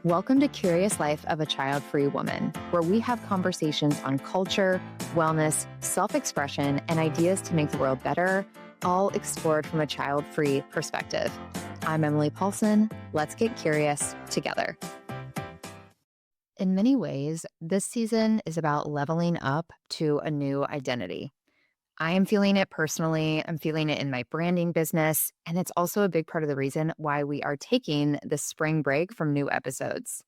Welcome to Curious Life of a Child-Free Woman, where we have conversations on culture, wellness, self-expression, and ideas to make the world better, all explored from a child-free perspective. I'm Emily Paulson. Let's get curious together. In many ways, this season is about leveling up to a new identity. I am feeling it personally. I'm feeling it in my branding business. And it's also a big part of the reason why we are taking the spring break from new episodes.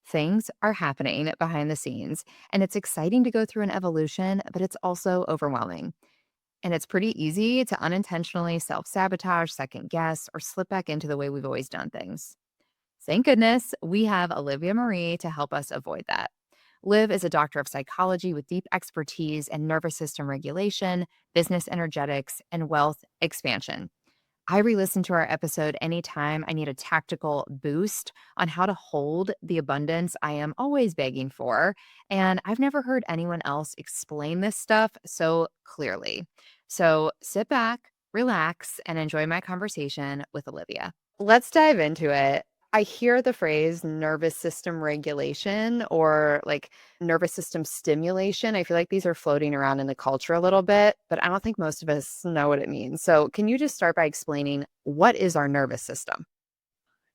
Things are happening behind the scenes, and it's exciting to go through an evolution, but it's also overwhelming. And it's pretty easy to unintentionally self sabotage, second guess, or slip back into the way we've always done things. Thank goodness we have Olivia Marie to help us avoid that. Liv is a doctor of psychology with deep expertise in nervous system regulation, business energetics, and wealth expansion. I re-listen to our episode anytime I need a tactical boost on how to hold the abundance I am always begging for. And I've never heard anyone else explain this stuff so clearly. So sit back, relax, and enjoy my conversation with Olivia. Let's dive into it. I hear the phrase nervous system regulation or like nervous system stimulation. I feel like these are floating around in the culture a little bit, but I don't think most of us know what it means. So, can you just start by explaining what is our nervous system?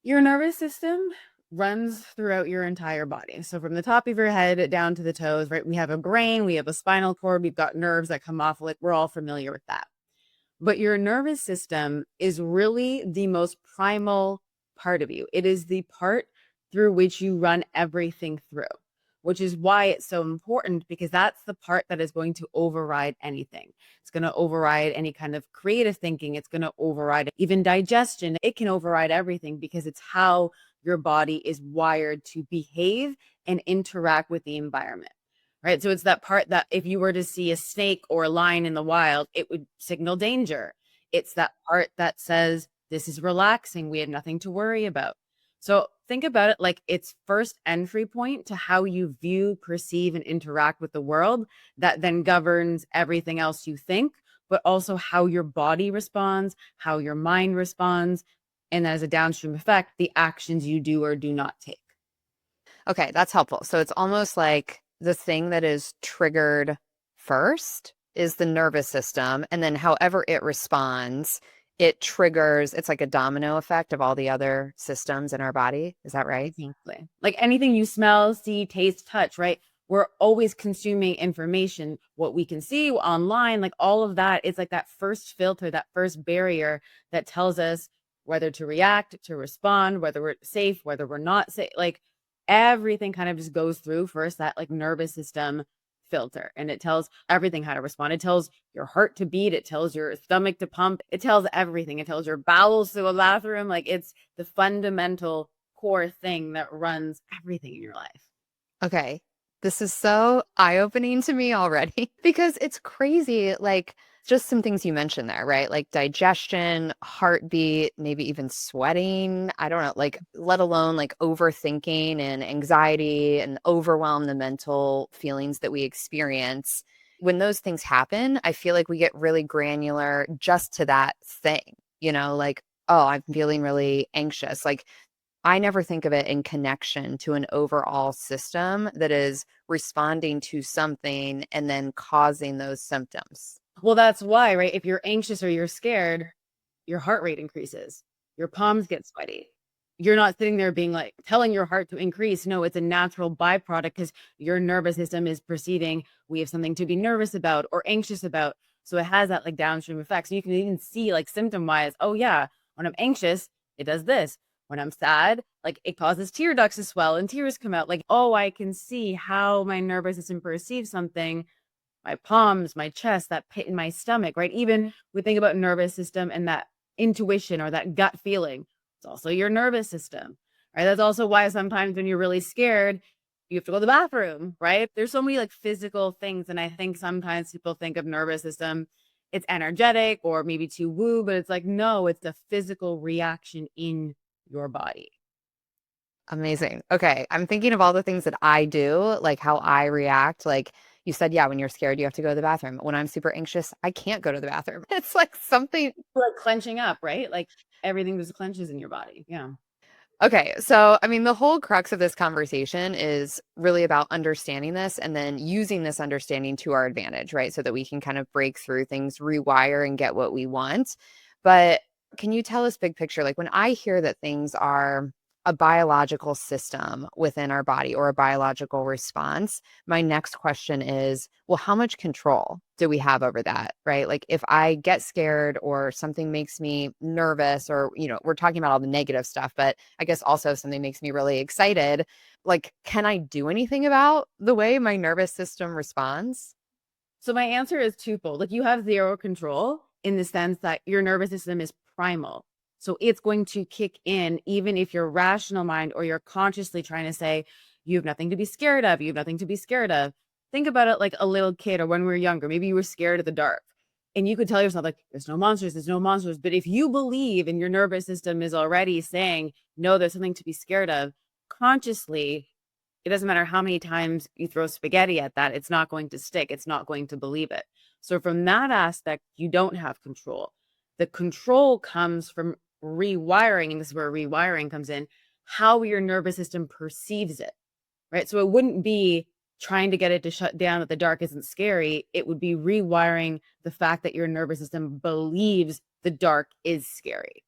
Your nervous system runs throughout your entire body. So from the top of your head down to the toes, right? We have a brain, we have a spinal cord, we've got nerves that come off. Like we're all familiar with that. But your nervous system is really the most primal part of you. It is the part through which you run everything through, which is why it's so important because that's the part that is going to override anything. It's going to override any kind of creative thinking. It's going to override even digestion. It can override everything because it's how your body is wired to behave and interact with the environment. Right. So it's that part that if you were to see a snake or a lion in the wild, it would signal danger. It's that part that says, this is relaxing. We have nothing to worry about. So think about it like its first entry point to how you view, perceive, and interact with the world that then governs everything else you think, but also how your body responds, how your mind responds. And as a downstream effect, the actions you do or do not take. Okay, that's helpful. So, it's almost like the thing that is triggered first is the nervous system. And then, however it responds, it triggers, it's like a domino effect of all the other systems in our body. Is that right? Exactly. Like anything you smell, see, taste, touch, right? We're always consuming information, what we can see online, like all of that. It's like that first filter, that first barrier that tells us whether to react, to respond, whether we're safe, whether we're not safe. Like everything kind of just goes through first that like nervous system filter and it tells everything how to respond. It tells your heart to beat, it tells your stomach to pump, it tells everything. It tells your bowels to go to the bathroom. Like it's the fundamental core thing that runs everything in your life. Okay. This is so eye-opening to me already because it's crazy. Like, just some things you mentioned there, right? Like digestion, heartbeat, maybe even sweating. I don't know, like, let alone like overthinking and anxiety and overwhelm, the mental feelings that we experience. When those things happen, I feel like we get really granular just to that thing, like, oh, I'm feeling really anxious. Like, I never think of it in connection to an overall system that is responding to something and then causing those symptoms. Well, that's why, right? If you're anxious or you're scared, your heart rate increases, your palms get sweaty. You're not sitting there being like telling your heart to increase. No, it's a natural byproduct because your nervous system is perceiving we have something to be nervous about or anxious about. So it has that like downstream effects. You can even see like symptom wise, oh, yeah, when I'm anxious, it does this. When I'm sad, like it causes tear ducts to swell and tears come out. Like, oh, I can see how my nervous system perceives something, my palms, my chest, that pit in my stomach, right? Even we think about nervous system and that intuition or that gut feeling. It's also your nervous system, right? That's also why sometimes when you're really scared, you have to go to the bathroom, right? There's so many like physical things. And I think sometimes people think of nervous system, it's energetic or maybe too woo, but it's like, no, it's a physical reaction in your body. Amazing. Okay. I'm thinking of all the things that I do, like how I react. Like you said, yeah, when you're scared, you have to go to the bathroom. When I'm super anxious, I can't go to the bathroom. It's like something. Like clenching up, right? Like everything just clenches in your body. Yeah. Okay, so I mean, the whole crux of this conversation is really about understanding this and then using this understanding to our advantage, right? So that we can kind of break through things, rewire, and get what we want. But can you tell us big picture? Like when I hear that things are a biological system within our body or a biological response, my next question is, well, how much control do we have over that, right? Like if I get scared or something makes me nervous or, we're talking about all the negative stuff, but I guess also if something makes me really excited, like, can I do anything about the way my nervous system responds? So my answer is twofold. Like you have zero control in the sense that your nervous system is primal. So it's going to kick in even if your rational mind or you're consciously trying to say, you have nothing to be scared of. You have nothing to be scared of. Think about it like a little kid or when we were younger. Maybe you were scared of the dark and you could tell yourself, like, there's no monsters, there's no monsters. But if you believe and your nervous system is already saying, no, there's something to be scared of, consciously, it doesn't matter how many times you throw spaghetti at that, it's not going to stick. It's not going to believe it. So from that aspect, you don't have control. The control comes from rewiring, and this is where rewiring comes in, how your nervous system perceives it, right? So it wouldn't be trying to get it to shut down that the dark isn't scary. It would be rewiring the fact that your nervous system believes the dark is scary.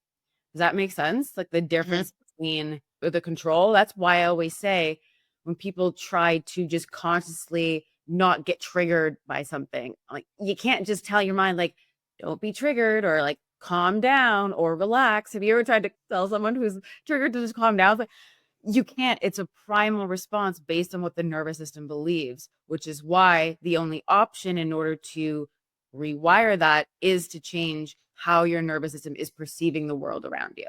Does that make sense? Like the difference between the control. That's why I always say when people try to just consciously not get triggered by something, like you can't just tell your mind, like, don't be triggered or like calm down or relax. Have you ever tried to tell someone who's triggered to just calm down? It's like, you can't. It's a primal response based on what the nervous system believes, which is why the only option in order to rewire that is to change how your nervous system is perceiving the world around you.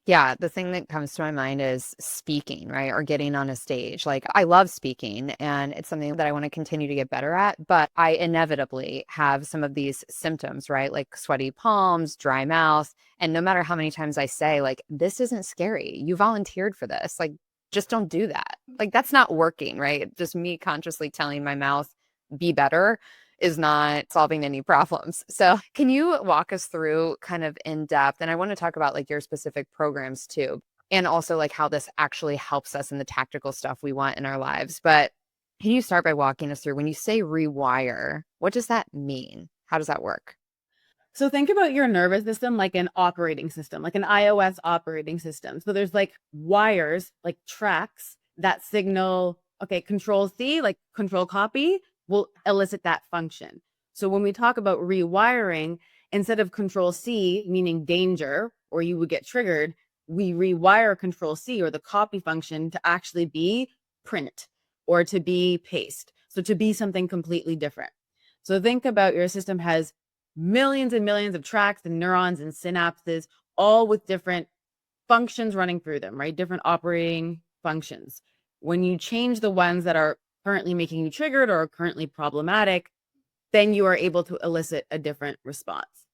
Yeah, the thing that comes to my mind is speaking, right? Or getting on a stage. Like, I love speaking and it's something that I want to continue to get better at, but I inevitably have some of these symptoms, right? Like sweaty palms, dry mouth. And no matter how many times I say, like, this isn't scary, you volunteered for this, like, just don't do that. Like, that's not working, right? Just me consciously telling my mouth, be better is not solving any problems. So, can you walk us through kind of in depth? And I want to talk about like your specific programs too, and also like how this actually helps us in the tactical stuff we want in our lives. But can you start by walking us through when you say rewire, what does that mean? How does that work? So think about your nervous system like an operating system, like an iOS operating system. So there's like wires, like tracks that signal, okay, control C, like control copy will elicit that function. So when we talk about rewiring, instead of control C, meaning danger, or you would get triggered, we rewire control C or the copy function to actually be print or to be paste. So to be something completely different. So think about your system has millions and millions of tracks and neurons and synapses, all with different functions running through them, right? Different operating functions. When you change the ones that are currently making you triggered or are currently problematic, then you are able to elicit a different response.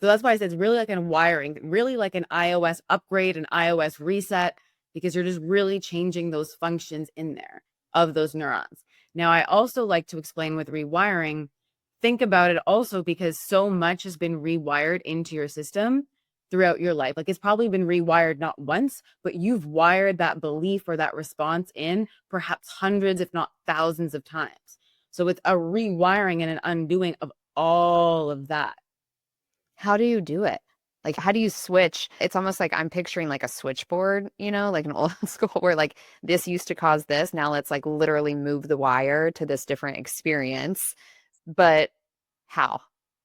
So that's why I said it's really like an wiring, really like an iOS upgrade, an iOS reset, because you're just really changing those functions in there of those neurons. Now, I also like to explain with rewiring, think about it also because so much has been rewired into your system throughout your life. Like it's probably been rewired not once, but you've wired that belief or that response in perhaps hundreds, if not thousands of times. So it's a rewiring and an undoing of all of that. How do you do it? Like, how do you switch? It's almost like I'm picturing like a switchboard, like an old school where like this used to cause this. Now let's like literally move the wire to this different experience. But how?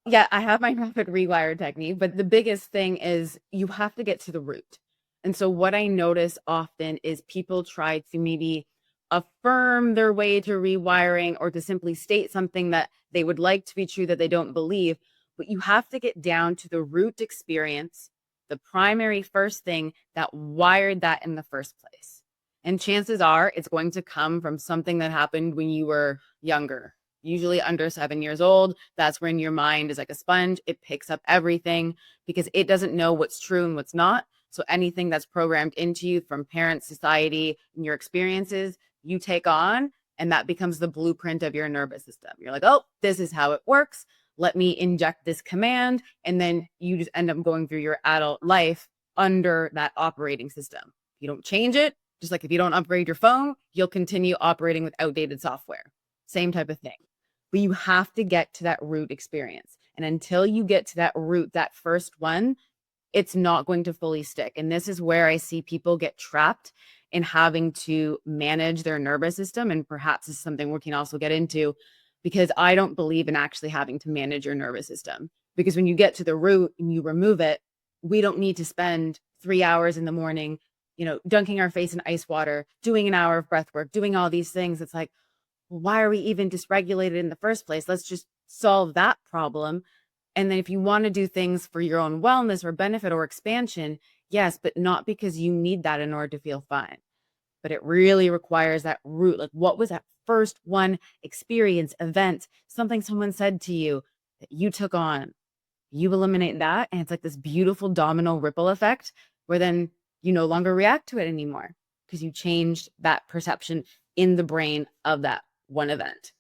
Yeah, I have my rapid rewire technique, but the biggest thing is you have to get to the root. And so what I notice often is people try to maybe affirm their way to rewiring or to simply state something that they would like to be true that they don't believe, but you have to get down to the root experience, the primary first thing that wired that in the first place. And chances are it's going to come from something that happened when you were younger, usually under 7 years old. That's when your mind is like a sponge. It picks up everything because it doesn't know what's true and what's not. So anything that's programmed into you from parents, society, and your experiences, you take on, and that becomes the blueprint of your nervous system. You're like, oh, this is how it works. Let me inject this command. And then you just end up going through your adult life under that operating system. You don't change it. Just like if you don't upgrade your phone, you'll continue operating with outdated software. Same type of thing. But you have to get to that root experience. And until you get to that root, that first one, it's not going to fully stick. And this is where I see people get trapped in having to manage their nervous system. And perhaps this is something we can also get into, because I don't believe in actually having to manage your nervous system. Because when you get to the root and you remove it, we don't need to spend 3 hours in the morning, dunking our face in ice water, doing an hour of breath work, doing all these things. It's like, well, why are we even dysregulated in the first place? Let's just solve that problem. And then if you want to do things for your own wellness or benefit or expansion, yes, but not because you need that in order to feel fine. But it really requires that root. Like, what was that first one experience, event, something someone said to you that you took on? You eliminate that, and it's like this beautiful domino ripple effect where then you no longer react to it anymore because you changed that perception in the brain of that one event.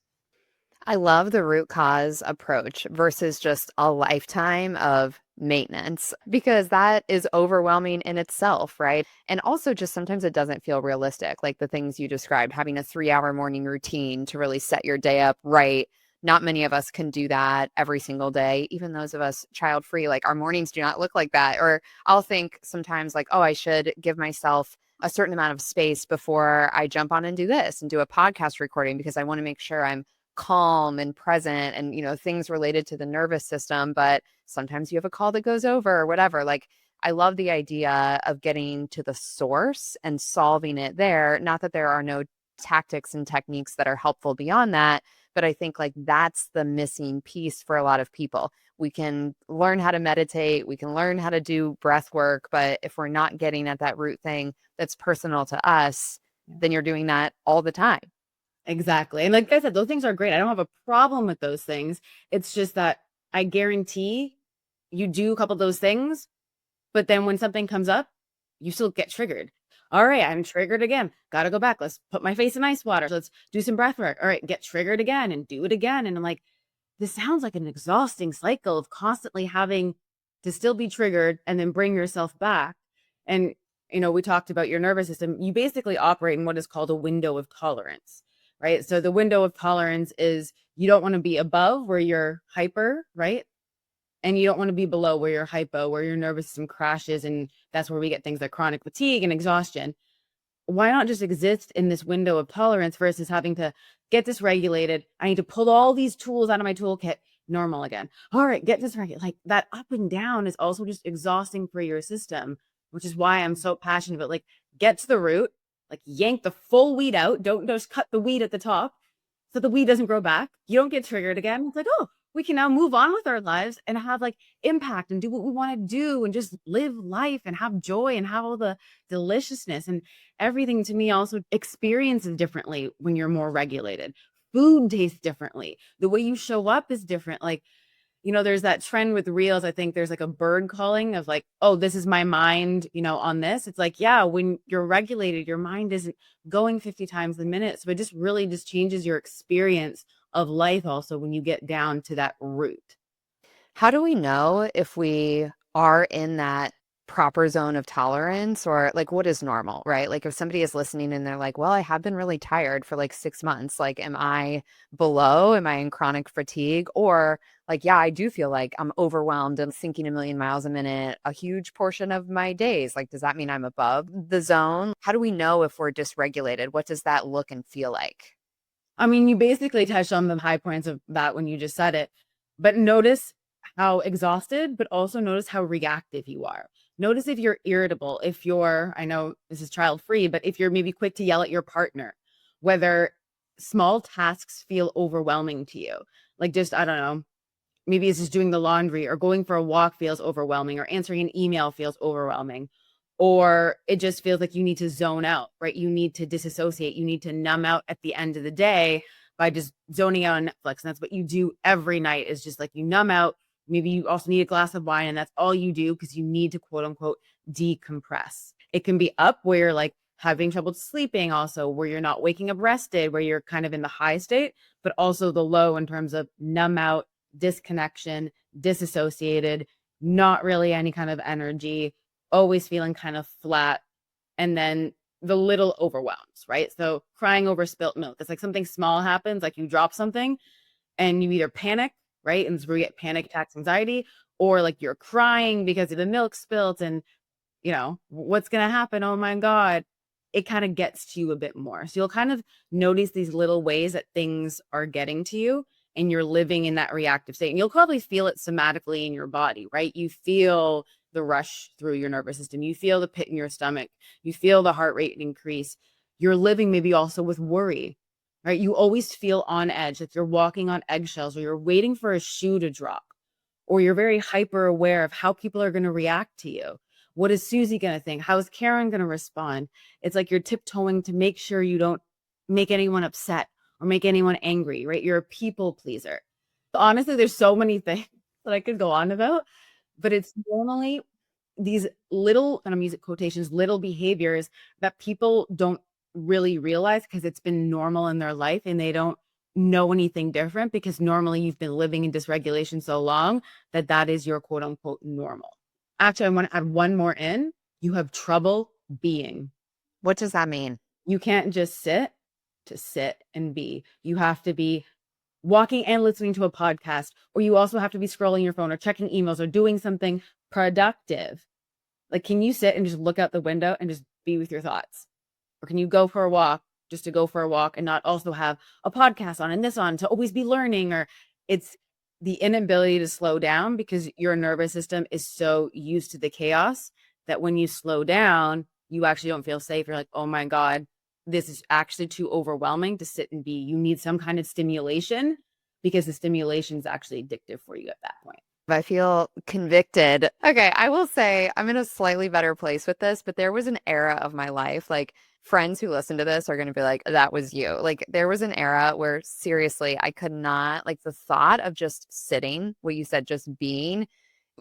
I love the root cause approach versus just a lifetime of maintenance because that is overwhelming in itself, right? And also, just sometimes it doesn't feel realistic. Like the things you described, having a 3 hour morning routine to really set your day up right. Not many of us can do that every single day. Even those of us child free, like our mornings do not look like that. Or I'll think sometimes, like, oh, I should give myself a certain amount of space before I jump on and do this and do a podcast recording because I want to make sure I'm calm and present and things related to the nervous system. But sometimes you have a call that goes over or whatever. Like, I love the idea of getting to the source and solving it there. Not that there are no tactics and techniques that are helpful beyond that, but I think like that's the missing piece for a lot of people. We can learn how to meditate, we can learn how to do breath work, but if we're not getting at that root thing that's personal to us, then you're doing that all the time. Exactly. And like I said, those things are great. I don't have a problem with those things. It's just that I guarantee you do a couple of those things, but then when something comes up, you still get triggered. All right, I'm triggered again. Got to go back. Let's put my face in ice water. Let's do some breath work. All right, get triggered again and do it again. And I'm like, this sounds like an exhausting cycle of constantly having to still be triggered and then bring yourself back. And, we talked about your nervous system. You basically operate in what is called a window of tolerance, right? So the window of tolerance is you don't want to be above where you're hyper, right? And you don't want to be below where you're hypo, where your nervous system crashes. And that's where we get things like chronic fatigue and exhaustion. Why not just exist in this window of tolerance versus having to get dysregulated? I need to pull all these tools out of my toolkit, normal again. All right, get dysregulated. Like that up and down is also just exhausting for your system, which is why I'm so passionate about like get to the root, like yank the full weed out. Don't just cut the weed at the top so the weed doesn't grow back. You don't get triggered again. It's like, oh, we can now move on with our lives and have like impact and do what we want to do and just live life and have joy and have all the deliciousness and everything. To me also experiences differently when you're more regulated. Food tastes differently. The way you show up is different. Like, there's that trend with reels. I think there's like a bird calling of like, oh, this is my mind, on this. It's like, yeah, when you're regulated, your mind isn't going 50 times a minute. So it just really just changes your experience of life also when you get down to that root. How do we know if we are in that proper zone of tolerance or like what is normal, right? Like if somebody is listening and they're like, well, I have been really tired for like 6 months, like, am I below? Am I in chronic fatigue? Or like, yeah, I do feel like I'm overwhelmed and sinking a million miles a minute, a huge portion of my days. Like, does that mean I'm above the zone? How do we know if we're dysregulated? What does that look and feel like? I mean, you basically touched on the high points of that when you just said it, but notice how exhausted, but also notice how reactive you are. Notice if you're irritable, if you're, I know this is child free, but if you're maybe quick to yell at your partner, whether small tasks feel overwhelming to you, like just, I don't know, maybe it's just doing the laundry or going for a walk feels overwhelming or answering an email feels overwhelming. Or it just feels like you need to zone out, right? You need to disassociate. You need to numb out at the end of the day by just zoning out on Netflix. And that's what you do every night is just like you numb out. Maybe you also need a glass of wine and that's all you do because you need to quote unquote decompress. It can be up where you're like having trouble sleeping also, where you're not waking up rested, where you're kind of in the high state, but also the low in terms of numb out, disconnection, disassociated, not really any kind of energy, always feeling kind of flat. and then the little overwhelms, right? So crying over spilt milk. It's like something small happens, like you drop something and you either panic, right? And so we get panic attacks, anxiety, or like you're crying because the milk spilt and what's going to happen? Oh my God. It kind of gets to you a bit more. So you'll kind of notice these little ways that things are getting to you and you're living in that reactive state. And you'll probably feel it somatically in your body, right? You feel the rush through your nervous system. You feel the pit in your stomach. You feel the heart rate increase. You're living maybe also with worry, right? You always feel on edge, like you're walking on eggshells or you're waiting for a shoe to drop, or you're very hyper aware of how people are going to react to you. What is Susie going to think? How is Karen going to respond? It's like you're tiptoeing to make sure you don't make anyone upset or make anyone angry, right? You're a people pleaser. Honestly, there's so many things that I could go on about, but it's normally these little, and I'm using quotations, little behaviors that people don't really realize because it's been normal in their life and they don't know anything different because normally you've been living in dysregulation so long that that is your quote unquote normal. Actually, I want to add one more in. You have trouble being. What does that mean? You can't just sit to sit and be. You have to be walking and listening to a podcast, or you also have to be scrolling your phone or checking emails or doing something productive. Like, can you sit and just look out the window and just be with your thoughts? Or can you go for a walk just to go for a walk and not also have a podcast on and this on to always be learning? Or it's the inability to slow down because your nervous system is so used to the chaos that when you slow down, you actually don't feel safe. You're like, oh my God, this is actually too overwhelming to sit and be. You need some kind of stimulation because the stimulation is actually addictive for you at that point. I feel convicted. Okay, I will say I'm in a slightly better place with this, but there was an era of my life, like friends who listen to this are going to be like, that was you. Like there was an era where seriously, I could not, like the thought of just sitting, what you said, just being,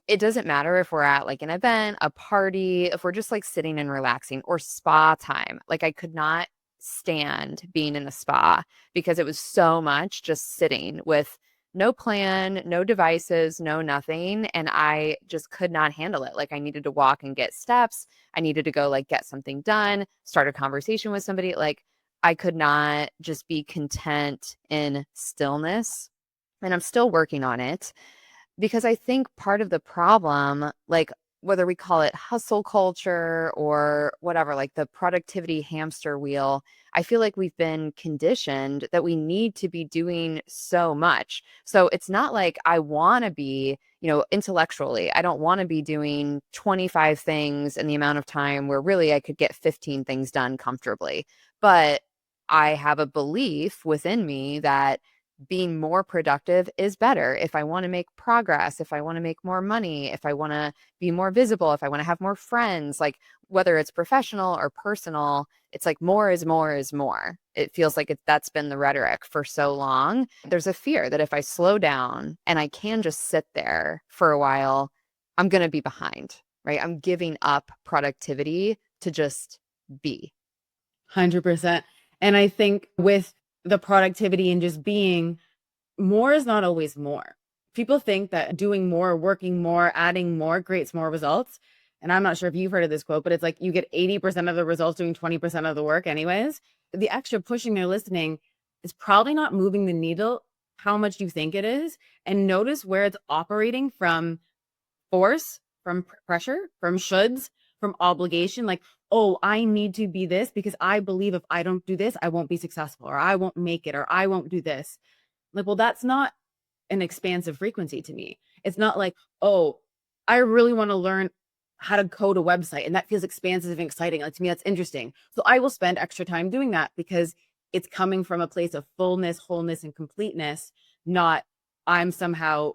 it doesn't matter if we're at like an event, a party, if we're just like sitting and relaxing or spa time. Like I could not stand being in a spa because it was so much just sitting with no plan, no devices, no nothing. And I just could not handle it. Like I needed to walk and get steps. I needed to go like get something done, start a conversation with somebody. Like I could not just be content in stillness. And I'm still working on it because I think part of the problem, like whether we call it hustle culture or whatever, like the productivity hamster wheel, I feel like we've been conditioned that we need to be doing so much. So it's not like I want to be, intellectually, I don't want to be doing 25 things in the amount of time where really I could get 15 things done comfortably. But I have a belief within me that being more productive is better. If I want to make progress, if I want to make more money, if I want to be more visible, if I want to have more friends, like whether it's professional or personal, it's like more is more is more. It feels like that's been the rhetoric for so long. There's a fear that if I slow down and I can just sit there for a while, I'm going to be behind, right? I'm giving up productivity to just be. 100%. And I think with the productivity and just being, more is not always more. People think that doing more, working more, adding more creates more results. And I'm not sure if you've heard of this quote, but it's like you get 80% of the results doing 20% of the work anyways. The extra pushing or listening is probably not moving the needle how much you think it is. And notice where it's operating from force, from pressure, from shoulds, from obligation. Like, oh, I need to be this because I believe if I don't do this, I won't be successful, or I won't make it, or I won't do this. Like, well, that's not an expansive frequency to me. It's not like, oh, I really want to learn how to code a website. And that feels expansive and exciting. Like to me, that's interesting. So I will spend extra time doing that because it's coming from a place of fullness, wholeness, and completeness, not I'm somehow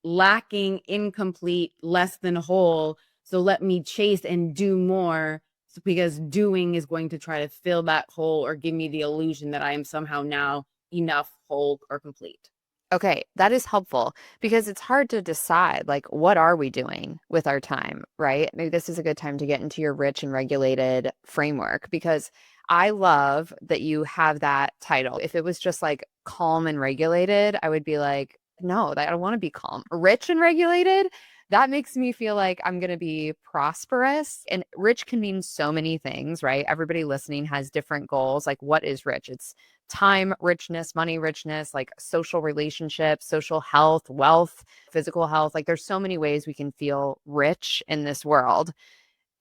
lacking, incomplete, less than whole. So let me chase and do more because doing is going to try to fill that hole or give me the illusion that I am somehow now enough, whole, or complete. Okay, that is helpful because it's hard to decide, like, what are we doing with our time, right? Maybe this is a good time to get into your rich and regulated framework because I love that you have that title. If it was just like calm and regulated, I would be like, no, I don't want to be calm. Rich and regulated, that makes me feel like I'm going to be prosperous. And rich can mean so many things, right? Everybody listening has different goals. Like, what is rich? It's time richness, money richness, like social relationships, social health, wealth, physical health. Like, there's so many ways we can feel rich in this world.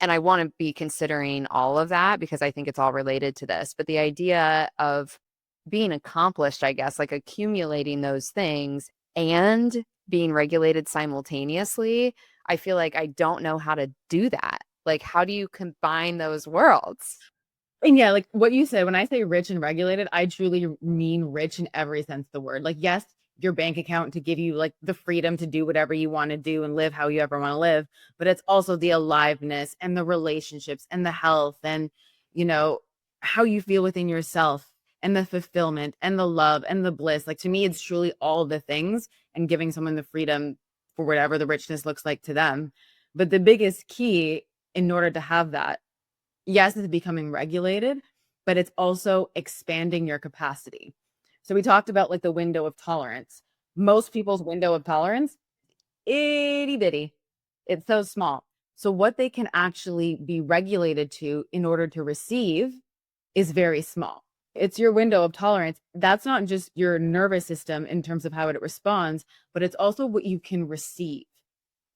And I want to be considering all of that because I think it's all related to this. But the idea of being accomplished, I guess, like accumulating those things and being regulated simultaneously, I feel like I don't know how to do that. Like, how do you combine those worlds? And yeah, like what you said, when I say rich and regulated, I truly mean rich in every sense of the word. Like, yes, your bank account to give you like the freedom to do whatever you want to do and live how you ever want to live, but it's also the aliveness and the relationships and the health and, you know, how you feel within yourself and the fulfillment and the love and the bliss. Like, to me, it's truly all the things and giving someone the freedom for whatever the richness looks like to them. But the biggest key in order to have that, yes, it's becoming regulated, but it's also expanding your capacity. So we talked about like the window of tolerance. Most people's window of tolerance, itty bitty. It's so small. So what they can actually be regulated to in order to receive is very small. It's your window of tolerance. That's not just your nervous system in terms of how it responds, but it's also what you can receive.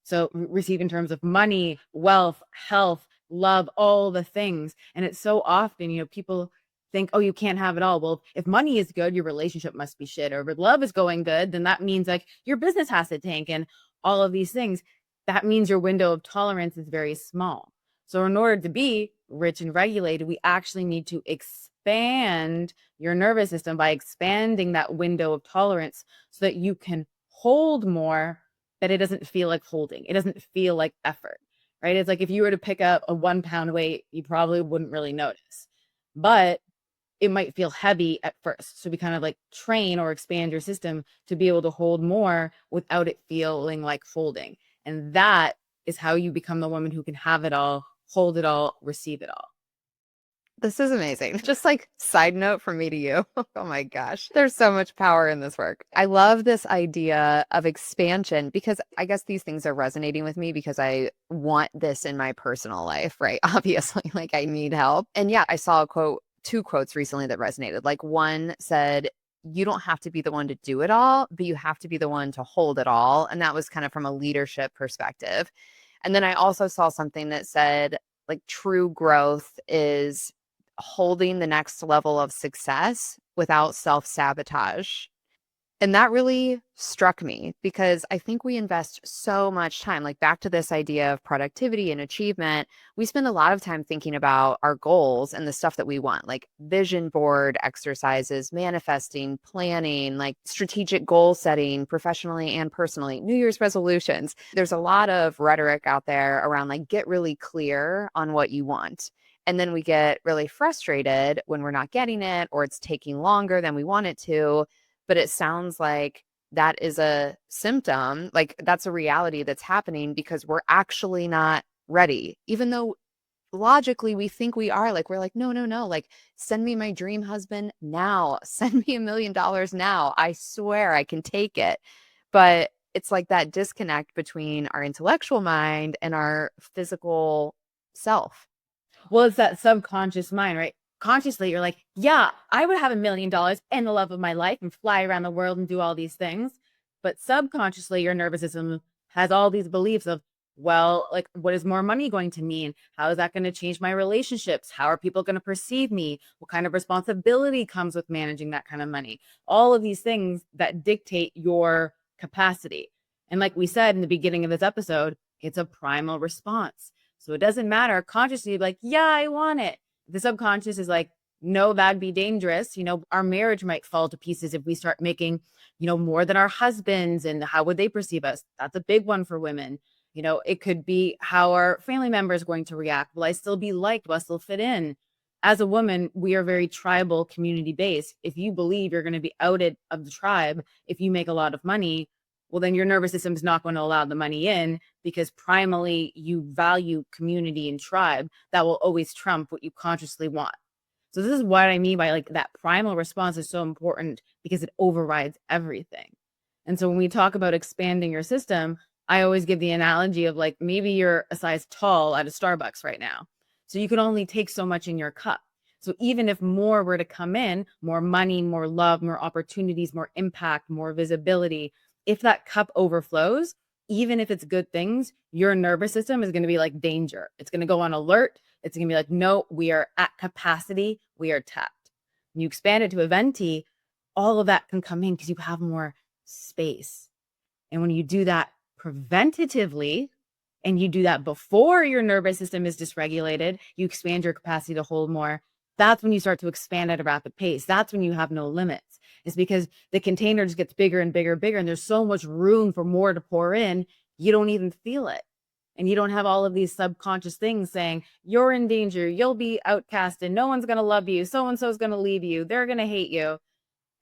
So receive in terms of money, wealth, health, love, all the things. And it's so often, people think, oh, you can't have it all. Well, if money is good, your relationship must be shit. Or if love is going good, then that means like your business has to tank and all of these things. That means your window of tolerance is very small. So in order to be rich and regulated, we actually need to expand your nervous system by expanding that window of tolerance so that you can hold more, that it doesn't feel like holding. It doesn't feel like effort, right? It's like if you were to pick up a 1 pound weight, you probably wouldn't really notice, but it might feel heavy at first. So we kind of like train or expand your system to be able to hold more without it feeling like folding. And that is how you become the woman who can have it all, hold it all, receive it all. This is amazing. Just like side note from me to you. Oh my gosh. There's so much power in this work. I love this idea of expansion because I guess these things are resonating with me because I want this in my personal life, right? Obviously, like I need help. And yeah, I saw a quote, two quotes recently that resonated. Like one said, you don't have to be the one to do it all, but you have to be the one to hold it all. And that was kind of from a leadership perspective. And then I also saw something that said, like, true growth is holding the next level of success without self-sabotage. And that really struck me because I think we invest so much time, like back to this idea of productivity and achievement. We spend a lot of time thinking about our goals and the stuff that we want, like vision board exercises, manifesting, planning, like strategic goal setting professionally and personally, New Year's resolutions. There's a lot of rhetoric out there around like get really clear on what you want. And then we get really frustrated when we're not getting it or it's taking longer than we want it to, but it sounds like that is a symptom, like that's a reality that's happening because we're actually not ready, even though logically we think we are. Like we're like, no, no, no, like send me my dream husband now, send me $1 million now, I swear I can take it. But it's like that disconnect between our intellectual mind and our physical self. Well, it's that subconscious mind, right? Consciously, you're like, yeah, I would have $1 million and the love of my life and fly around the world and do all these things. But subconsciously, your nervous system has all these beliefs of, well, like, what is more money going to mean? How is that going to change my relationships? How are people going to perceive me? What kind of responsibility comes with managing that kind of money? All of these things that dictate your capacity. And like we said in the beginning of this episode, it's a primal response. So it doesn't matter consciously, like, yeah, I want it. The subconscious is like, no, that'd be dangerous. Our marriage might fall to pieces if we start making, more than our husbands, and how would they perceive us? That's a big one for women. It could be how our family members going to react. Will I still be liked? Will I still fit in? As a woman, we are very tribal, community based. If you believe you're going to be outed of the tribe, if you make a lot of money, well, then your nervous system is not going to allow the money in, because primally you value community and tribe. That will always trump what you consciously want. So this is what I mean by like that primal response is so important because it overrides everything. And so when we talk about expanding your system, I always give the analogy of like, maybe you're a size tall at a Starbucks right now. So you can only take so much in your cup. So even if more were to come in, more money, more love, more opportunities, more impact, more visibility, if that cup overflows, even if it's good things, your nervous system is going to be like danger. It's going to go on alert. It's going to be like, no, we are at capacity. We are tapped. When you expand it to a venti, all of that can come in because you have more space. And when you do that preventatively, and you do that before your nervous system is dysregulated, you expand your capacity to hold more. That's when you start to expand at a rapid pace. That's when you have no limits. It's because the container just gets bigger and bigger and bigger, and there's so much room for more to pour in, you don't even feel it. And you don't have all of these subconscious things saying, you're in danger, you'll be outcasted, no one's going to love you, so and so is going to leave you, they're going to hate you.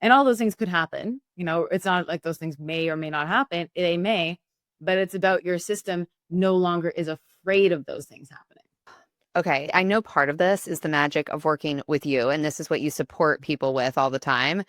And all those things could happen. It's not like those things may or may not happen. They may, but it's about your system no longer is afraid of those things happening. Okay, I know part of this is the magic of working with you, and this is what you support people with all the time.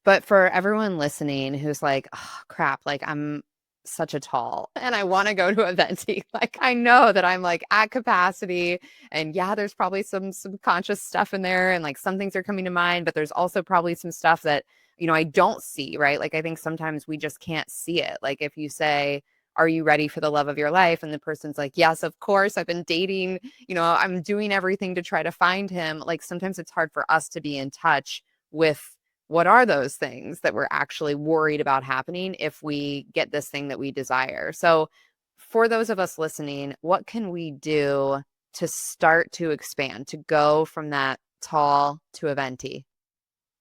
But for everyone listening who's like, oh, crap, like I'm such a tall and I want to go to a venti. Like I know that I'm like at capacity and yeah, there's probably some subconscious stuff in there and like some things are coming to mind, but there's also probably some stuff that, I don't see, right? Like I think sometimes we just can't see it. Like if you say, are you ready for the love of your life? And the person's like, yes, of course, I've been dating, I'm doing everything to try to find him. Like sometimes it's hard for us to be in touch with what are those things that we're actually worried about happening if we get this thing that we desire. So for those of us listening, what can we do to start to expand, to go from that tall to a venti?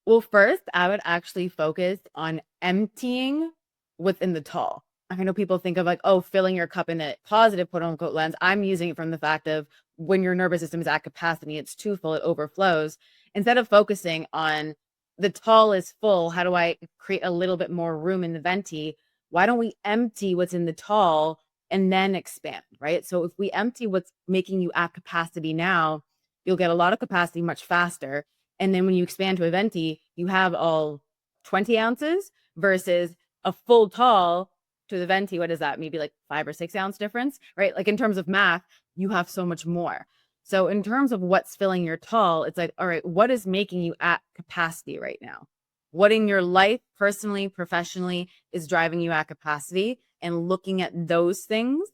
Well, first, I would actually focus on emptying what's in the tall. I know people think of like, oh, filling your cup in a positive quote unquote lens. I'm using it from the fact of when your nervous system is at capacity, it's too full, it overflows. Instead of focusing on the tall is full, how do I create a little bit more room in the venti? Why don't we empty what's in the tall and then expand, right? So if we empty what's making you at capacity now, you'll get a lot of capacity much faster. And then when you expand to a venti, you have all 20 ounces versus a full tall to the venti. What is that? Maybe like 5 or 6 ounce difference, right? Like in terms of math, you have so much more. So in terms of what's filling your tall, it's like, all right, what is making you at capacity right now? What in your life, personally, professionally, is driving you at capacity, and looking at those things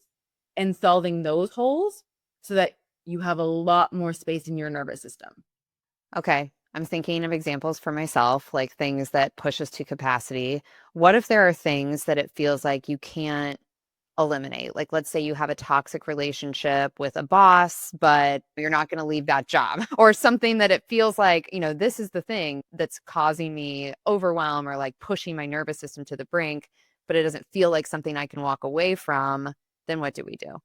and solving those holes so that you have a lot more space in your nervous system. Okay, I'm thinking of examples for myself, like things that push us to capacity. What if there are things that it feels like you can't eliminate? Like, let's say you have a toxic relationship with a boss, but you're not going to leave that job, or something that it feels like, this is the thing that's causing me overwhelm or like pushing my nervous system to the brink, but it doesn't feel like something I can walk away from. Then what do we do?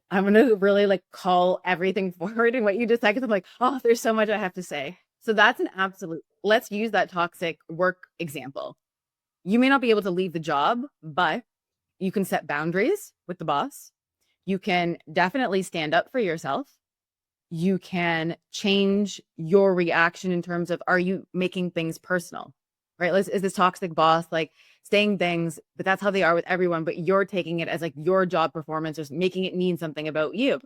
I'm going to really like call everything forward in what you just said, because I'm like, oh, there's so much I have to say. So that's an absolute, let's use that toxic work example. You may not be able to leave the job, but you can set boundaries with the boss. You can definitely stand up for yourself. You can change your reaction in terms of, are you making things personal, right? Is this toxic boss like saying things, but that's how they are with everyone, but you're taking it as like your job performance or making it mean something about you,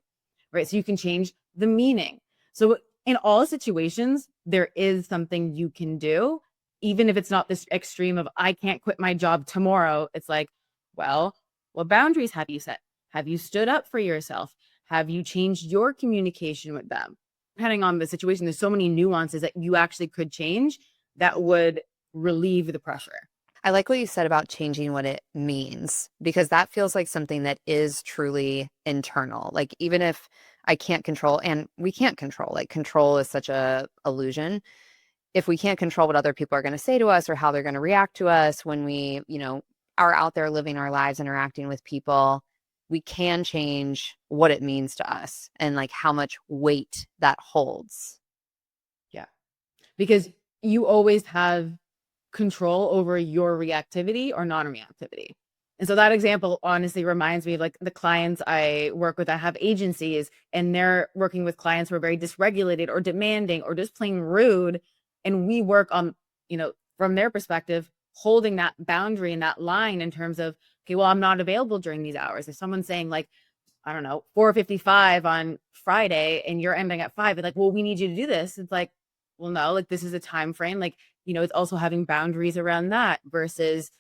right? So you can change the meaning. So in all situations, there is something you can do, even if it's not this extreme of, I can't quit my job tomorrow. It's like, well, what boundaries have you set? Have you stood up for yourself? Have you changed your communication with them? Depending on the situation, there's so many nuances that you actually could change that would relieve the pressure. I like what you said about changing what it means, because that feels like something that is truly internal. Like even if I can't control, and we can't control, like control is such a illusion. If we can't control what other people are going to say to us or how they're going to react to us when we, are out there living our lives, interacting with people, we can change what it means to us and like how much weight that holds. Yeah. Because you always have control over your reactivity or non-reactivity. And so that example honestly reminds me of like the clients I work with. I have agencies and they're working with clients who are very dysregulated or demanding or just plain rude. And we work on, from their perspective, holding that boundary and that line in terms of okay, well, I'm not available during these hours. If someone's saying like, I don't know, 4:55 on Friday and you're ending at 5, it's like, well, we need you to do this. It's like, well, no, like this is a time frame. Like, it's also having boundaries around that versus,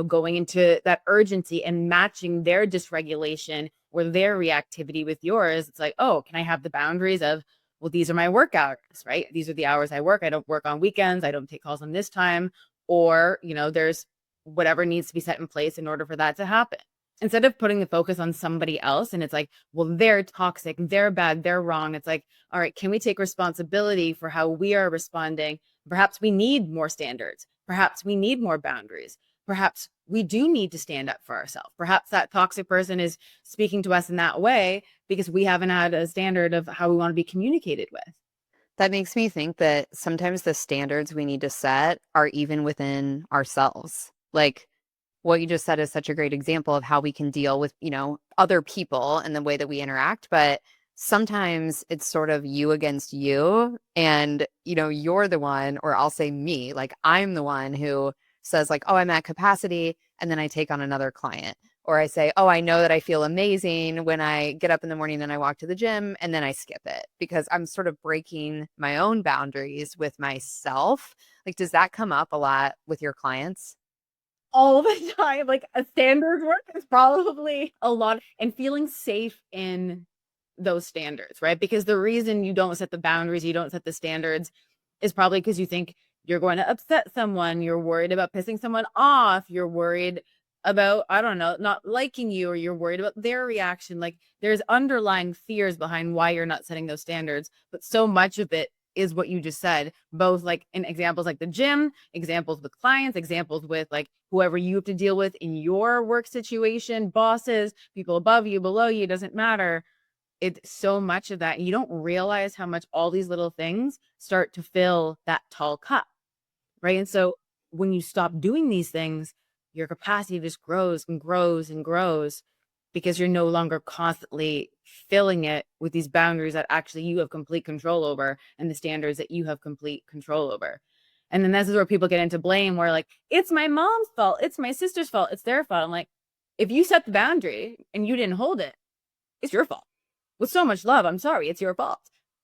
going into that urgency and matching their dysregulation or their reactivity with yours. It's like, oh, can I have the boundaries of, well, these are my work hours, right? These are the hours I work. I don't work on weekends. I don't take calls on this time. Or, there's whatever needs to be set in place in order for that to happen. Instead of putting the focus on somebody else and it's like, well, they're toxic, they're bad, they're wrong. It's like, all right, can we take responsibility for how we are responding? Perhaps we need more standards. Perhaps we need more boundaries. Perhaps we do need to stand up for ourselves. Perhaps that toxic person is speaking to us in that way because we haven't had a standard of how we want to be communicated with. That makes me think that sometimes the standards we need to set are even within ourselves. Like what you just said is such a great example of how we can deal with, other people and the way that we interact. But sometimes it's sort of you against you. And, you're the one, or I'll say me, like I'm the one who says, like, oh, I'm at capacity. And then I take on another client. Or I say, oh, I know that I feel amazing when I get up in the morning, then I walk to the gym, and then I skip it because I'm sort of breaking my own boundaries with myself. Like, does that come up a lot with your clients? All the time. Like a standard work is probably a lot, and feeling safe in those standards, right? Because the reason you don't set the boundaries, you don't set the standards is probably because you think you're going to upset someone, you're worried about pissing someone off, you're worried about, I don't know, not liking you, or you're worried about their reaction. Like there's underlying fears behind why you're not setting those standards, but so much of it is what you just said, both like in examples like the gym, examples with clients, examples with like whoever you have to deal with in your work situation, bosses, people above you, below you, doesn't matter. It's so much of that. You don't realize how much all these little things start to fill that tall cup, right? And so when you stop doing these things, your capacity just grows and grows and grows because you're no longer constantly filling it with these boundaries that actually you have complete control over and the standards that you have complete control over. And then this is where people get into blame, where like, it's my mom's fault, it's my sister's fault, it's their fault. I'm like, if you set the boundary and you didn't hold it, it's your fault. With so much love, I'm sorry, it's your fault.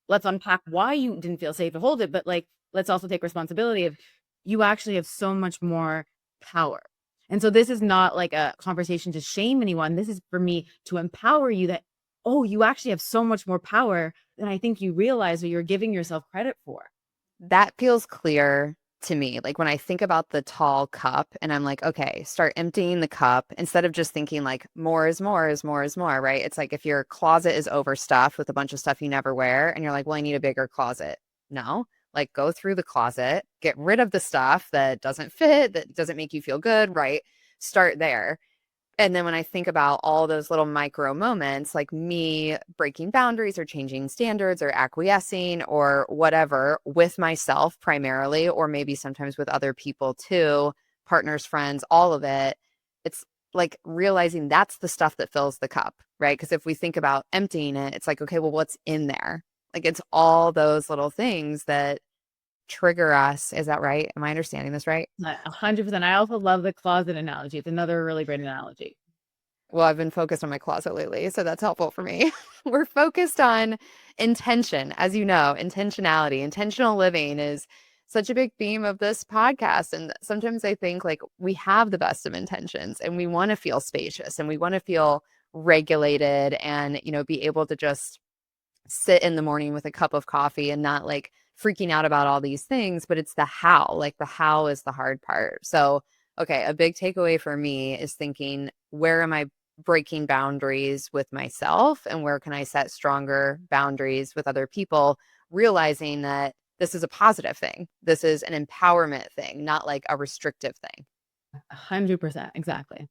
Let's unpack why you didn't feel safe to hold it, but like, let's also take responsibility of you actually have so much more power. And so this is not like a conversation to shame anyone. This is for me to empower you that, oh, you actually have so much more power than I think you realize or you're giving yourself credit for. That feels clear to me. Like when I think about the tall cup and I'm like, okay, start emptying the cup instead of just thinking like more is more is more is more, right? It's like if your closet is overstuffed with a bunch of stuff you never wear and you're like, well, I need a bigger closet. No, like go through the closet, get rid of the stuff that doesn't fit, that doesn't make you feel good, right? Start there. And then when I think about all those little micro moments, like me breaking boundaries or changing standards or acquiescing or whatever with myself primarily, or maybe sometimes with other people too, partners, friends, all of it, it's like realizing that's the stuff that fills the cup, right? Because if we think about emptying it, it's like, okay, well, what's in there? Like it's all those little things that trigger us. Is that right? Am I understanding this right? 100%. I also love the closet analogy. It's another really great analogy. Well, I've been focused on my closet lately, so that's helpful for me. We're focused on intention, as you know, intentionality. Intentional living is such a big theme of this podcast. And sometimes I think like we have the best of intentions and we want to feel spacious and we want to feel regulated and, be able to just sit in the morning with a cup of coffee and not like freaking out about all these things, but it's the how. Like the how is the hard part. So, okay, a big takeaway for me is thinking, where am I breaking boundaries with myself and where can I set stronger boundaries with other people, realizing that this is a positive thing. This is an empowerment thing, not like a restrictive thing. 100%. Exactly.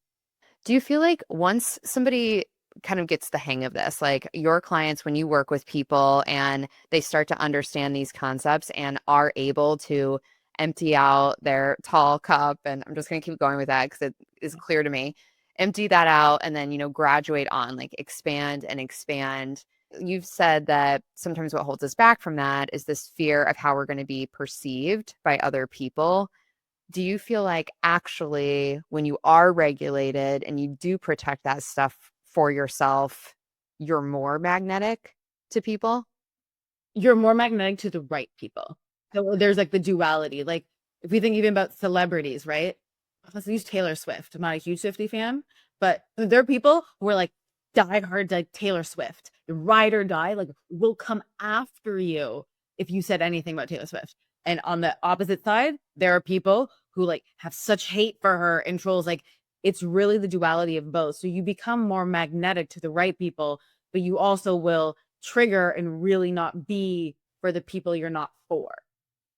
Do you feel like once somebody kind of gets the hang of this, like your clients, when you work with people and they start to understand these concepts and are able to empty out their tall cup, and I'm just going to keep going with that because it is clear to me, empty that out and then, graduate on, like expand and expand. You've said that sometimes what holds us back from that is this fear of how we're going to be perceived by other people. Do you feel like actually when you are regulated and you do protect that stuff for yourself, you're more magnetic to people? You're more magnetic to the right people. So there's like the duality. Like if we think even about celebrities, right? Let's use Taylor Swift. I'm not a huge Swiftie fan, but there are people who are like die hard like Taylor Swift, ride or die, like will come after you if you said anything about Taylor Swift. And on the opposite side, there are people who like have such hate for her and trolls. Like it's really the duality of both. So you become more magnetic to the right people, but you also will trigger and really not be for the people you're not for.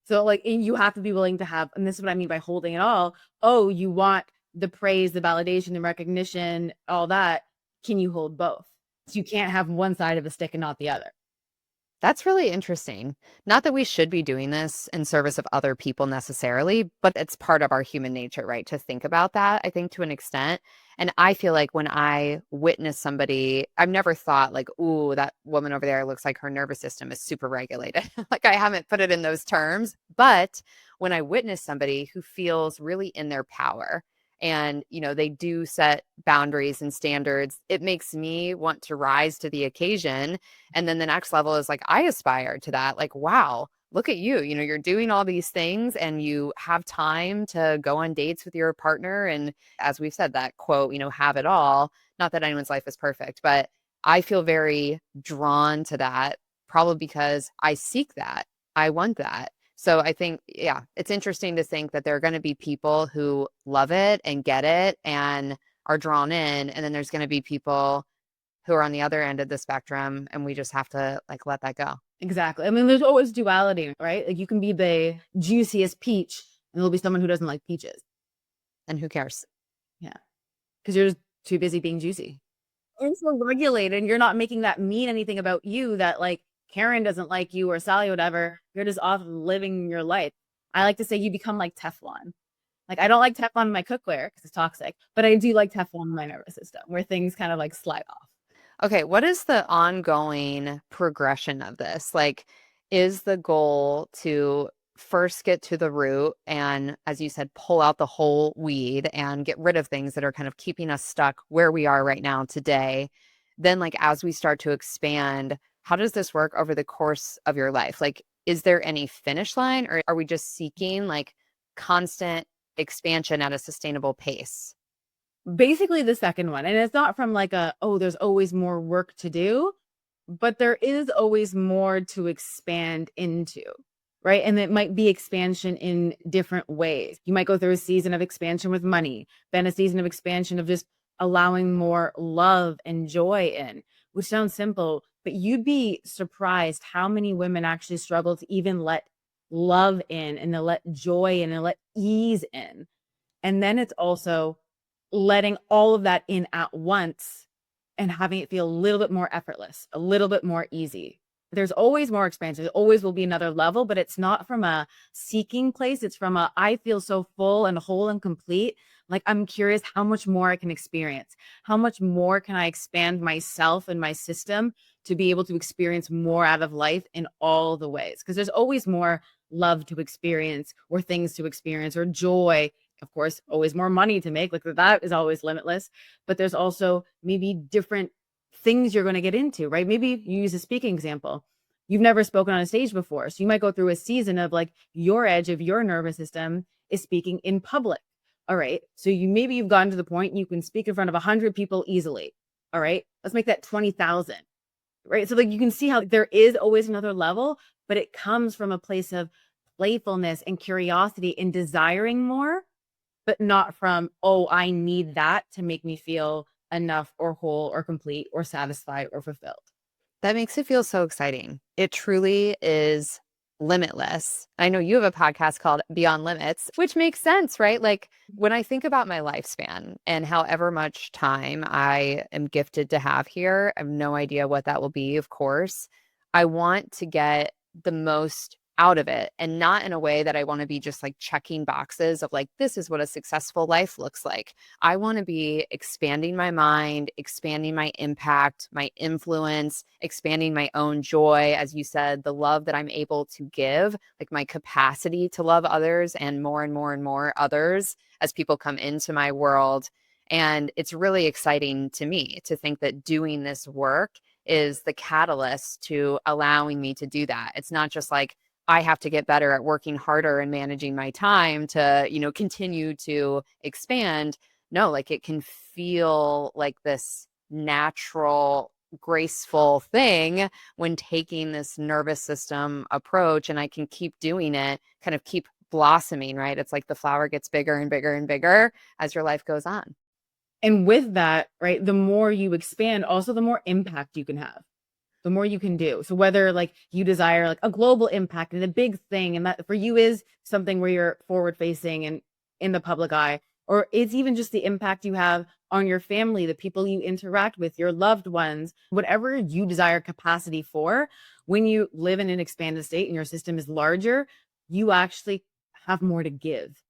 So like you have to be willing to have, and this is what I mean by holding it all. Oh, you want the praise, the validation, the recognition, all that. Can you hold both? So you can't have one side of a stick and not the other. That's really interesting. Not that we should be doing this in service of other people necessarily, but it's part of our human nature, right? To think about that, I think to an extent. And I feel like when I witness somebody, I've never thought like, ooh, that woman over there looks like her nervous system is super regulated. Like I haven't put it in those terms. But when I witness somebody who feels really in their power, and they do set boundaries and standards, it makes me want to rise to the occasion. And then the next level is like, I aspire to that. Like, wow, look at you. You're doing all these things and you have time to go on dates with your partner. And as we've said, that quote, have it all. Not that anyone's life is perfect, but I feel very drawn to that, probably because I seek that. I want that. So I think, yeah, it's interesting to think that there are going to be people who love it and get it and are drawn in. And then there's going to be people who are on the other end of the spectrum, and we just have to like let that go. Exactly. I mean, there's always duality, right? Like you can be the juiciest peach, and there'll be someone who doesn't like peaches. And who cares? Yeah, because you're just too busy being juicy. And so regulated, and you're not making that mean anything about you that like Karen doesn't like you or Sally, whatever. You're just off living your life. I like to say you become like Teflon. Like I don't like Teflon in my cookware because it's toxic, but I do like Teflon in my nervous system where things kind of like slide off. Okay, what is the ongoing progression of this? Like, is the goal to first get to the root and, as you said, pull out the whole weed and get rid of things that are kind of keeping us stuck where we are right now today? Then, like, as we start to expand, how does this work over the course of your life? Like, is there any finish line, or are we just seeking like constant expansion at a sustainable pace? Basically the second one. And it's not from like oh, there's always more work to do, but there is always more to expand into, right? And it might be expansion in different ways. You might go through a season of expansion with money, then a season of expansion of just allowing more love and joy in, which sounds simple, but you'd be surprised how many women actually struggle to even let love in and to let joy in and let ease in. And then it's also letting all of that in at once and having it feel a little bit more effortless, a little bit more easy. There's always more expansion. There always will be another level, but it's not from a seeking place. It's from a, I feel so full and whole and complete. Like I'm curious how much more I can experience. How much more can I expand myself and my system to be able to experience more out of life in all the ways? Because there's always more love to experience or things to experience or joy. Of course, always more money to make. Like that is always limitless. But there's also maybe different things you're going to get into, right? Maybe you use a speaking example. You've never spoken on a stage before. So you might go through a season of like your edge of your nervous system is speaking in public. All right. So you've gotten to the point you can speak in front of 100 people easily. All right. Let's make that 20,000. Right. So like you can see how there is always another level, but it comes from a place of playfulness and curiosity and desiring more, but not from, oh, I need that to make me feel enough or whole or complete or satisfied or fulfilled. That makes it feel so exciting. It truly is limitless. I know you have a podcast called Beyond Limits, which makes sense, right? Like when I think about my lifespan and however much time I am gifted to have here, I have no idea what that will be, of course. I want to get the most out of it, and not in a way that I want to be just like checking boxes of like, this is what a successful life looks like. I want to be expanding my mind, expanding my impact, my influence, expanding my own joy. As you said, the love that I'm able to give, like my capacity to love others and more and more and more others as people come into my world. And it's really exciting to me to think that doing this work is the catalyst to allowing me to do that. It's not just like, I have to get better at working harder and managing my time to, continue to expand. No, like it can feel like this natural, graceful thing when taking this nervous system approach, and I can keep doing it, kind of keep blossoming, right? It's like the flower gets bigger and bigger and bigger as your life goes on. And with that, right, the more you expand, also the more impact you can have, the more you can do. So whether like you desire like a global impact and a big thing, and that for you is something where you're forward facing and in the public eye, or it's even just the impact you have on your family, the people you interact with, your loved ones, whatever you desire capacity for, when you live in an expanded state and your system is larger, you actually have more to give.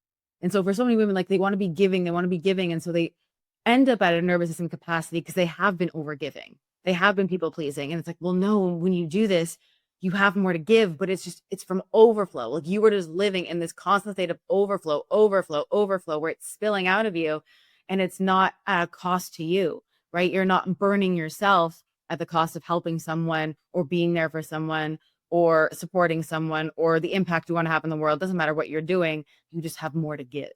And so for so many women, like they want to be giving, they want to be giving. And so they end up at a nervous system capacity because they have been over giving. They have been people pleasing. And it's like, well, no, when you do this, you have more to give, but it's from overflow. Like you were just living in this constant state of overflow, overflow, overflow, where it's spilling out of you and it's not at a cost to you, right? You're not burning yourself at the cost of helping someone or being there for someone or supporting someone or the impact you want to have in the world. Doesn't matter what you're doing. You just have more to give.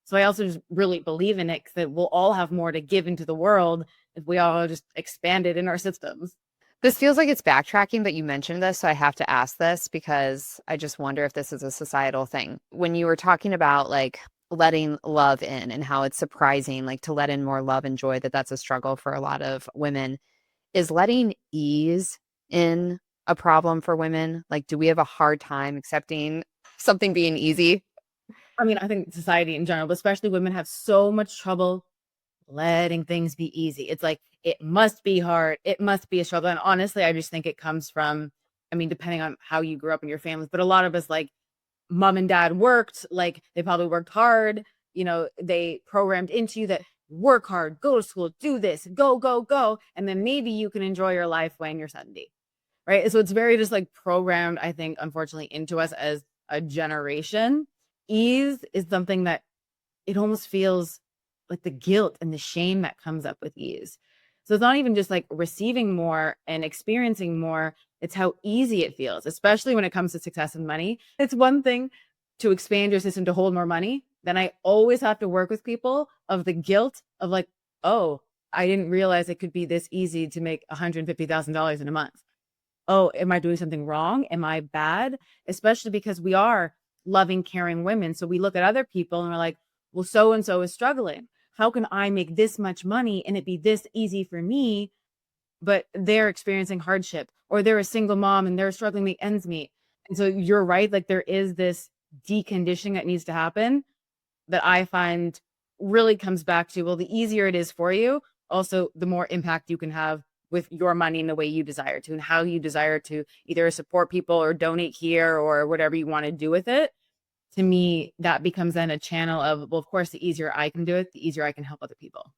So I also just really believe in it because we'll all have more to give into the world if we all just expanded in our systems. This feels like it's backtracking, but you mentioned this, so I have to ask this because I just wonder if this is a societal thing. When you were talking about like letting love in and how it's surprising, like to let in more love and joy, that's a struggle for a lot of women. Is letting ease in a problem for women? Like, do we have a hard time accepting something being easy? I mean, I think society in general, but especially women, have so much trouble letting things be easy. It's like, it must be hard. It must be a struggle. And honestly, I just think it comes from, I mean, depending on how you grew up in your families, but a lot of us, like, mom and dad worked, like, they probably worked hard. They programmed into you that work hard, go to school, do this, go, go, go. And then maybe you can enjoy your life when you're 70. Right. So it's very just like programmed, I think, unfortunately, into us as a generation. Ease is something that it almost feels like the guilt and the shame that comes up with ease. So it's not even just like receiving more and experiencing more, it's how easy it feels, especially when it comes to success and money. It's one thing to expand your system to hold more money. Then I always have to work with people of the guilt of like, oh, I didn't realize it could be this easy to make $150,000 in a month. Oh, am I doing something wrong? Am I bad? Especially because we are loving, caring women. So we look at other people and we're like, well, so and so is struggling. How can I make this much money and it be this easy for me? But they're experiencing hardship, or they're a single mom and they're struggling to make ends meet. And so you're right. Like there is this deconditioning that needs to happen that I find really comes back to, well, the easier it is for you, also the more impact you can have with your money in the way you desire to and how you desire to either support people or donate here or whatever you want to do with it. To me, that becomes then a channel of, well, of course, the easier I can do it, the easier I can help other people.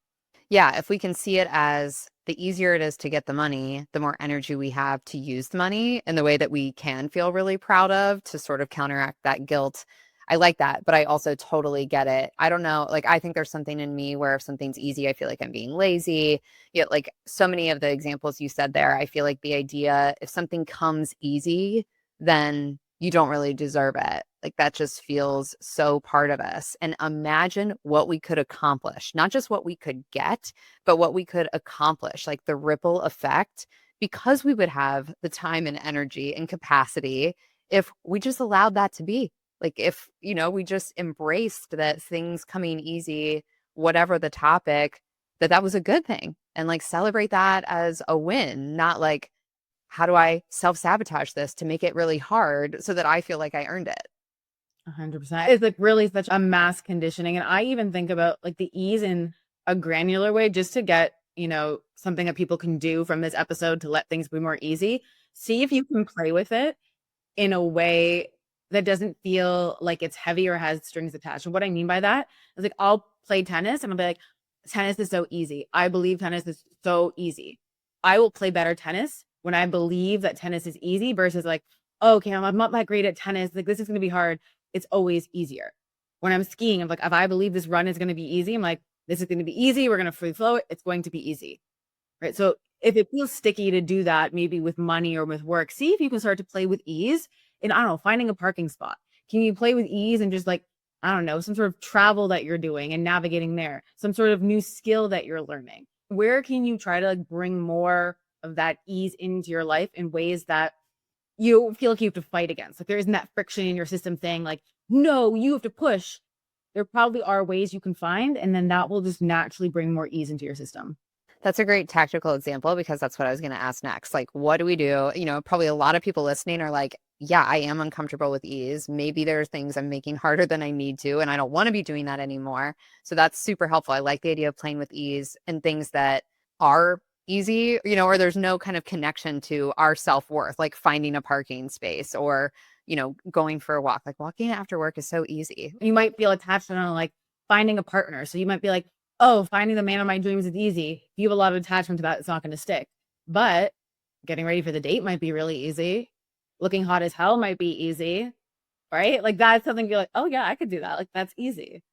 Yeah, if we can see it as the easier it is to get the money, the more energy we have to use the money in the way that we can feel really proud of to sort of counteract that guilt. I like that, but I also totally get it. I don't know, like I think there's something in me where if something's easy, I feel like I'm being lazy. Yet like so many of the examples you said there, I feel like the idea if something comes easy, then you don't really deserve it. Like that just feels so part of us. And imagine what we could accomplish, not just what we could get, but what we could accomplish, like the ripple effect, because we would have the time and energy and capacity if we just allowed that to be. Like if, we just embraced that things coming easy, whatever the topic, that was a good thing. And like celebrate that as a win, not like, how do I self-sabotage this to make it really hard so that I feel like I earned it? 100%. It's like really such a mass conditioning. And I even think about like the ease in a granular way just to get, something that people can do from this episode to let things be more easy. See if you can play with it in a way that doesn't feel like it's heavy or has strings attached. And what I mean by that is like, I'll play tennis and I'll be like, tennis is so easy. I believe tennis is so easy. I will play better tennis when I believe that tennis is easy versus like, oh, okay, I'm not that great at tennis. Like, this is going to be hard. It's always easier. When I'm skiing, I'm like, if I believe this run is going to be easy, I'm like, this is going to be easy. We're going to free flow it. It's going to be easy. Right. So if it feels sticky to do that, maybe with money or with work, see if you can start to play with ease and I don't know, finding a parking spot. Can you play with ease and just like, I don't know, some sort of travel that you're doing and navigating there, some sort of new skill that you're learning? Where can you try to like bring more of that ease into your life in ways that you feel like you have to fight against? Like there isn't that friction in your system saying like, no, you have to push. There probably are ways you can find, and then that will just naturally bring more ease into your system. That's a great tactical example because that's what I was going to ask next. Like, what do we do? You know, probably a lot of people listening are like, yeah, I am uncomfortable with ease. Maybe there are things I'm making harder than I need to, and I don't want to be doing that anymore. So that's super helpful. I like the idea of playing with ease and things that are easy, you know, or there's no kind of connection to our self-worth, like finding a parking space or, you know, going for a walk. Like walking after work is so easy. You might feel attached on like finding a partner. So you might be like, oh, finding the man of my dreams is easy. If you have a lot of attachment to that, it's not going to stick. But getting ready for the date might be really easy. Looking hot as hell might be easy, right? Like that's something you're like, oh yeah, I could do that. Like that's easy.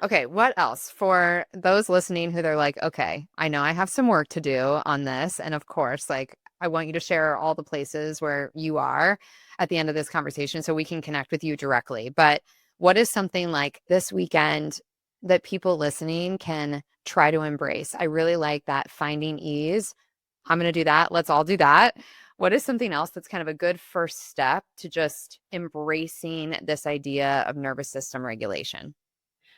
Okay, what else for those listening who they're like, okay, I know I have some work to do on this. And of course, like I want you to share all the places where you are at the end of this conversation so we can connect with you directly. But what is something like this weekend that people listening can try to embrace? I really like that finding ease. I'm going to do that. Let's all do that. What is something else that's kind of a good first step to just embracing this idea of nervous system regulation?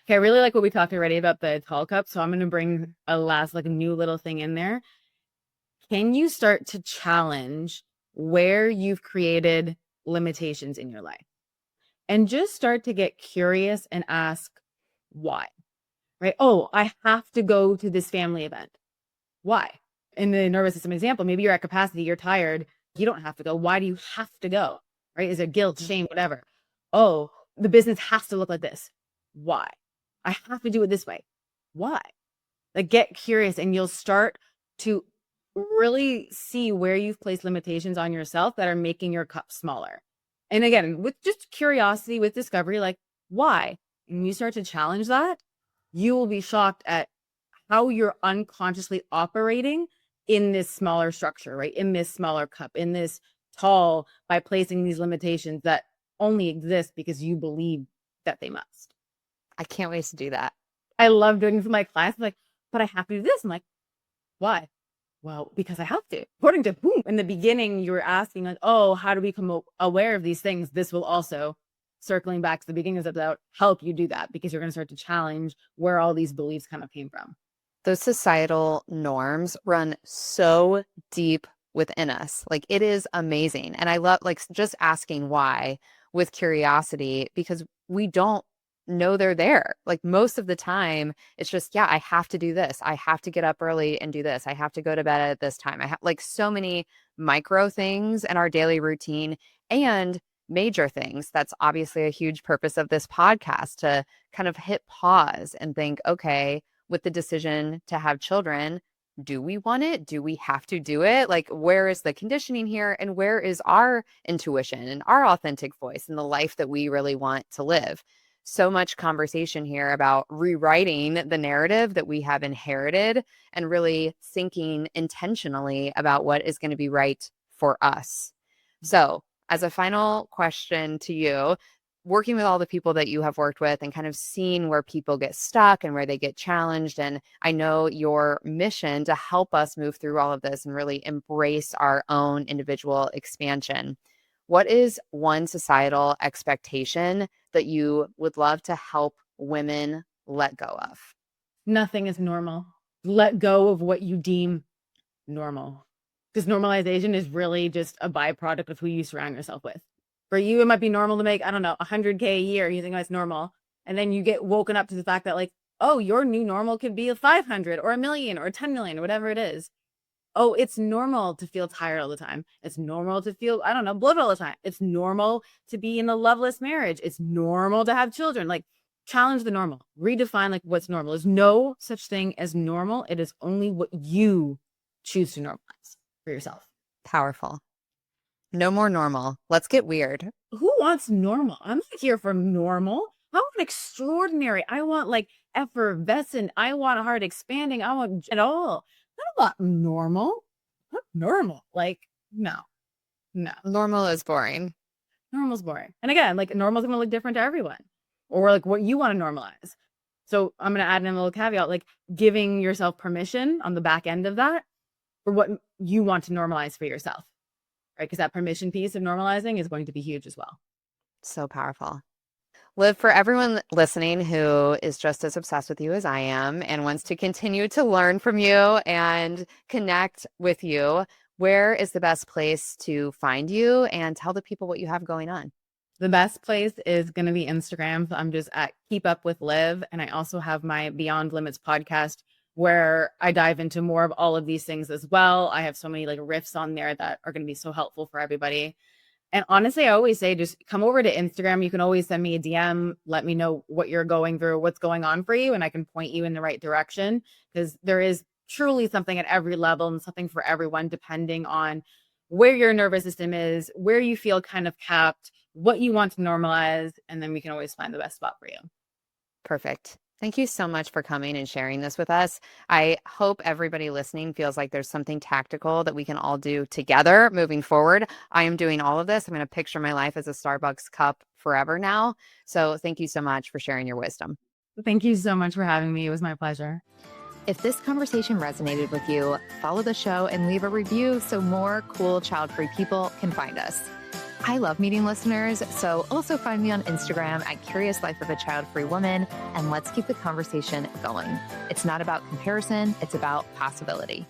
Okay, I really like what we talked already about the tall cup. So I'm going to bring a last, like a new little thing in there. Can you start to challenge where you've created limitations in your life? And just start to get curious and ask why, right? Oh, I have to go to this family event. Why? In the nervous system example, maybe you're at capacity, you're tired, you don't have to go. Why do you have to go? Right? Is it guilt, shame, whatever? Oh, the business has to look like this. Why? I have to do it this way. Why? Like get curious and you'll start to really see where you've placed limitations on yourself that are making your cup smaller. And again, with just curiosity, with discovery, like why? And you start to challenge that, you will be shocked at how you're unconsciously operating in this smaller structure, right? In this smaller cup, in this tall, by placing these limitations that only exist because you believe that they must. I can't wait to do that. I love doing this with my clients. Like, but I have to do this. I'm like, why? Well, because I have to. According to boom, in the beginning, you were asking like, oh, how do we become aware of these things? This will also, circling back to the beginning is about help you do that because you're going to start to challenge where all these beliefs kind of came from. Those societal norms run so deep within us. Like it is amazing. And I love like just asking why with curiosity because we don't know they're there. Like most of the time, it's just, yeah, I have to do this. I have to get up early and do this. I have to go to bed at this time. I have like so many micro things in our daily routine and major things. That's obviously a huge purpose of this podcast to kind of hit pause and think, okay, with the decision to have children, do we want it? Do we have to do it? Like, where is the conditioning here? And where is our intuition and our authentic voice and the life that we really want to live? So much conversation here about rewriting the narrative that we have inherited and really thinking intentionally about what is going to be right for us. So, as a final question to you, working with all the people that you have worked with and kind of seeing where people get stuck and where they get challenged. And I know your mission to help us move through all of this and really embrace our own individual expansion. What is one societal expectation that you would love to help women let go of? Nothing is normal. Let go of what you deem normal. Because normalization is really just a byproduct of who you surround yourself with. For you, it might be normal to make, I don't know, 100K a year. You think that's normal. And then you get woken up to the fact that like, oh, your new normal could be a 500 or a million or 10 million or whatever it is. Oh, it's normal to feel tired all the time. It's normal to feel, I don't know, bloated all the time. It's normal to be in a loveless marriage. It's normal to have children. Like, challenge the normal. Redefine like what's normal. There's no such thing as normal. It is only what you choose to normalize for yourself. Powerful. No more normal. Let's get weird. Who wants normal? I'm not here for normal. I want extraordinary. I want like effervescent. I want heart expanding. I want it all. I don't want normal. Not normal. Like, no. Normal is boring. Normal's boring. And again, like normal's gonna look different to everyone. Or like what you want to normalize. So I'm gonna add in a little caveat, like giving yourself permission on the back end of that for what you want to normalize for yourself. Right? Because that permission piece of normalizing is going to be huge as well. So powerful. Liv, for everyone listening who is just as obsessed with you as I am and wants to continue to learn from you and connect with you, where is the best place to find you and tell the people what you have going on? The best place is going to be Instagram. So I'm just at Keep Up with Liv. And I also have my Beyond Limits podcast where I dive into more of all of these things as well. I have so many like riffs on there that are going to be so helpful for everybody. And honestly, I always say, just come over to Instagram. You can always send me a DM. Let me know what you're going through, what's going on for you, and I can point you in the right direction, because there is truly something at every level and something for everyone, depending on where your nervous system is, where you feel kind of capped, what you want to normalize, and then we can always find the best spot for you. Perfect. Thank you so much for coming and sharing this with us. I hope everybody listening feels like there's something tactical that we can all do together moving forward. I am doing all of this. I'm going to picture my life as a Starbucks cup forever now. So thank you so much for sharing your wisdom. Thank you so much for having me. It was my pleasure. If this conversation resonated with you, follow the show and leave a review so more cool child-free people can find us. I love meeting listeners, so also find me on Instagram at Curious Life of a Child-Free Woman, and let's keep the conversation going. It's not about comparison, it's about possibility.